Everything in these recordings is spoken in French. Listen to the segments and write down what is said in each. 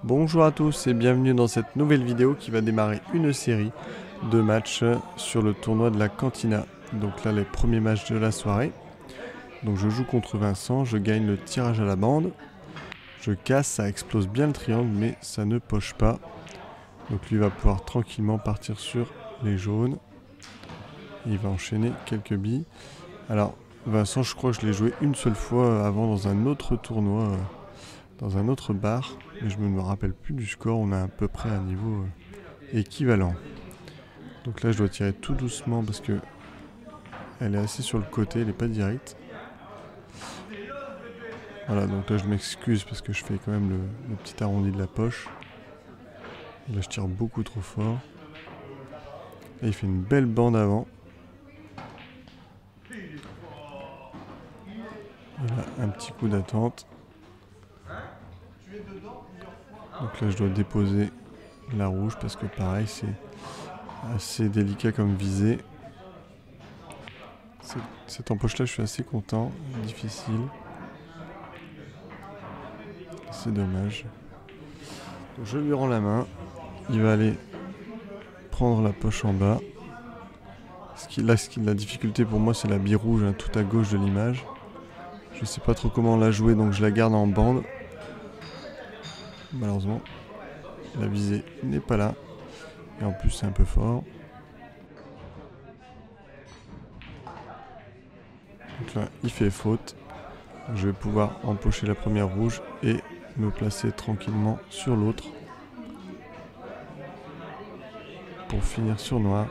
Bonjour à tous et bienvenue dans cette nouvelle vidéo qui va démarrer une série de matchs sur le tournoi de la Cantina. Donc là les premiers matchs de la soirée. Donc je joue contre Vincent, je gagne le tirage à la bande. Je casse, ça explose bien le triangle mais ça ne poche pas. Donc lui va pouvoir tranquillement partir sur les jaunes. Il va enchaîner quelques billes. Alors Vincent, je crois que je l'ai joué une seule fois avant dans un autre tournoi, dans un autre bar. Mais je ne me rappelle plus du score, on a à peu près un niveau équivalent. Donc là je dois tirer tout doucement parce que elle est assez sur le côté, elle n'est pas directe. Voilà, donc là je m'excuse parce que je fais quand même le petit arrondi de la poche. Et là je tire beaucoup trop fort. Et il fait une belle bande avant. Il a un petit coup d'attente. Donc là je dois déposer la rouge parce que pareil c'est assez délicat comme visée. Cette empoche là je suis assez content, difficile. C'est dommage. Donc je lui rends la main. Il va aller prendre la poche en bas. La difficulté pour moi c'est la bille rouge hein, tout à gauche de l'image. Je sais pas trop comment la jouer donc je la garde en bande. Malheureusement la visée n'est pas là. Et en plus c'est un peu fort. Donc là il fait faute. Je vais pouvoir empocher la première rouge et me placer tranquillement sur l'autre. Pour finir sur noir.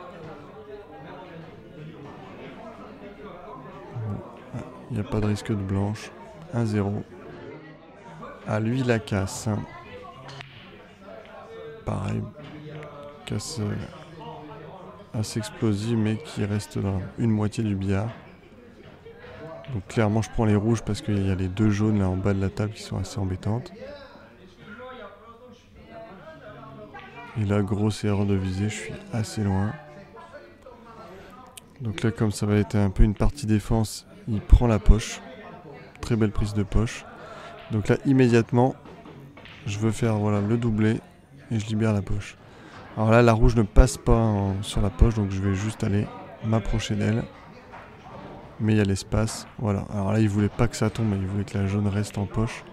Il n'y a pas de risque de blanche. 1-0. Ah, lui, la casse. Pareil. Casse assez explosive, mais qui reste dans une moitié du billard. Donc clairement, je prends les rouges parce qu'il y a les deux jaunes là en bas de la table qui sont assez embêtantes. Et là, grosse erreur de visée, je suis assez loin. Donc là, comme ça va être un peu une partie défense, il prend la poche. Très belle prise de poche. Donc là, immédiatement, je veux faire voilà, le doublé et je libère la poche. Alors là, la rouge ne passe pas sur la poche, donc je vais juste aller m'approcher d'elle. Mais il y a l'espace, voilà. Alors là, il voulait pas que ça tombe, il voulait que la jaune reste en poche.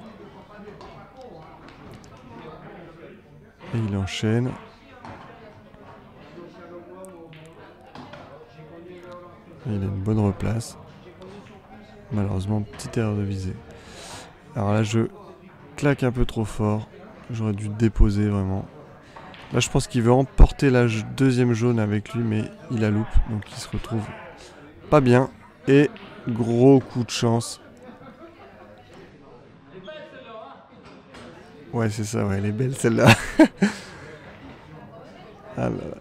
Et il enchaîne. Et il a une bonne replace. Malheureusement, petite erreur de visée. Alors là, je claque un peu trop fort. J'aurais dû déposer vraiment. Là, je pense qu'il veut emporter la deuxième jaune avec lui, mais il la loupe. Donc il se retrouve pas bien. Et gros coup de chance. Ouais, c'est ça, ouais, elle est belle celle-là. Ah là là.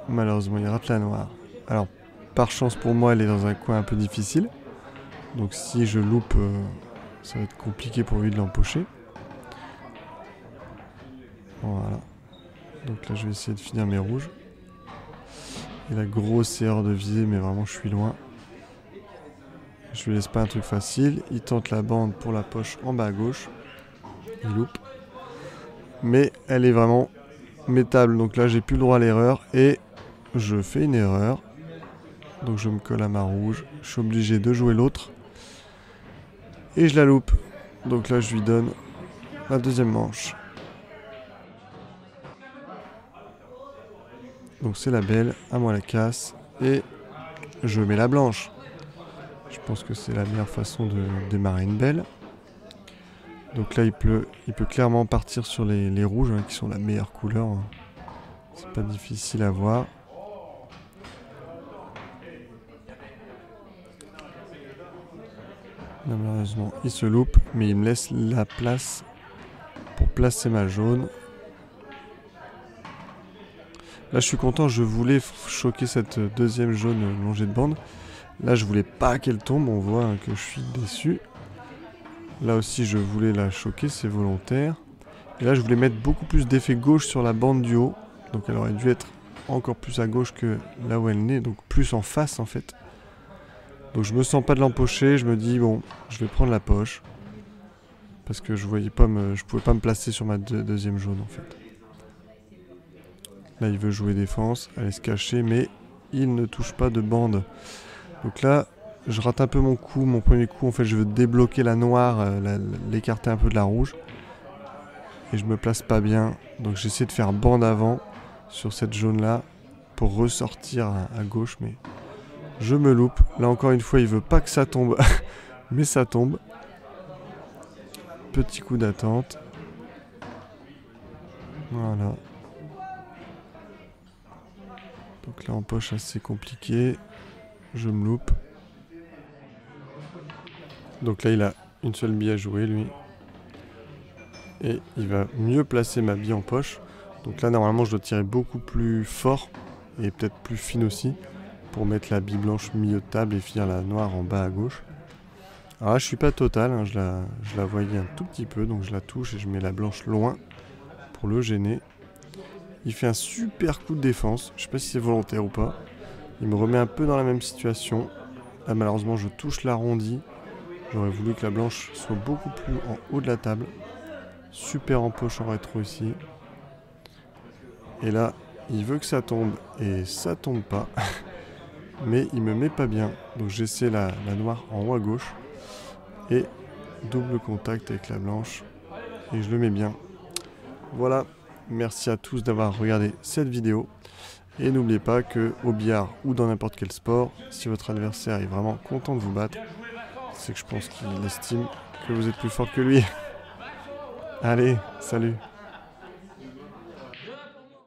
Malheureusement, il rate la noire. Alors, par chance pour moi, elle est dans un coin un peu difficile. Donc si je loupe, ça va être compliqué pour lui de l'empocher. Voilà. Donc là, je vais essayer de finir mes rouges. Et la grosse erreur de visée, mais vraiment, je suis loin. Je lui laisse pas un truc facile. Il tente la bande pour la poche en bas à gauche. Il loupe. Mais elle est vraiment métable. Donc là, j'ai plus le droit à l'erreur. Et je fais une erreur. Donc je me colle à ma rouge. Je suis obligé de jouer l'autre. Et je la loupe. Donc là, je lui donne la deuxième manche. Donc c'est la belle. À moi la casse. Et je mets la blanche. Je pense que c'est la meilleure façon de démarrer une belle. Donc là, il peut clairement partir sur les rouges, hein, qui sont la meilleure couleur. Hein. C'est pas difficile à voir. Là, malheureusement, il se loupe, mais il me laisse la place pour placer ma jaune. Là, je suis content, je voulais choquer cette deuxième jaune longée de bande. Là, je voulais pas qu'elle tombe, on voit hein, que je suis déçu. Là aussi, je voulais la choquer, c'est volontaire. Et là, je voulais mettre beaucoup plus d'effet gauche sur la bande du haut. Donc, elle aurait dû être encore plus à gauche que là où elle naît, donc plus en face en fait. Donc, je me sens pas de l'empocher, je me dis, bon, je vais prendre la poche. Parce que je pouvais pas me placer sur ma deuxième jaune en fait. Là il veut jouer défense, aller se cacher, mais il ne touche pas de bande. Donc là, je rate un peu mon coup, mon premier coup. En fait, je veux débloquer la noire, l'écarter un peu de la rouge. Et je me place pas bien. Donc j'essaie de faire bande avant sur cette jaune là pour ressortir à gauche, mais je me loupe. Là encore une fois, il veut pas que ça tombe, mais ça tombe. Petit coup d'attente. Voilà. Donc là en poche assez compliqué. Je me loupe. Donc là il a une seule bille à jouer lui. Et il va mieux placer ma bille en poche. Donc là normalement je dois tirer beaucoup plus fort. Et peut-être plus fine aussi. Pour mettre la bille blanche au milieu de table et finir la noire en bas à gauche. Alors là je suis pas total, hein, je la voyais un tout petit peu. Donc je la touche et je mets la blanche loin. Pour le gêner. Il fait un super coup de défense. Je sais pas si c'est volontaire ou pas. Il me remet un peu dans la même situation. Là malheureusement je touche l'arrondi. J'aurais voulu que la blanche soit beaucoup plus en haut de la table. Super en poche en rétro ici. Et là, il veut que ça tombe. Et ça tombe pas. Mais il me met pas bien. Donc j'essaie la noire en haut à gauche. Et double contact avec la blanche. Et je le mets bien. Voilà. Merci à tous d'avoir regardé cette vidéo. Et n'oubliez pas que au billard ou dans n'importe quel sport, si votre adversaire est vraiment content de vous battre, c'est que je pense qu'il estime que vous êtes plus fort que lui. Allez, salut!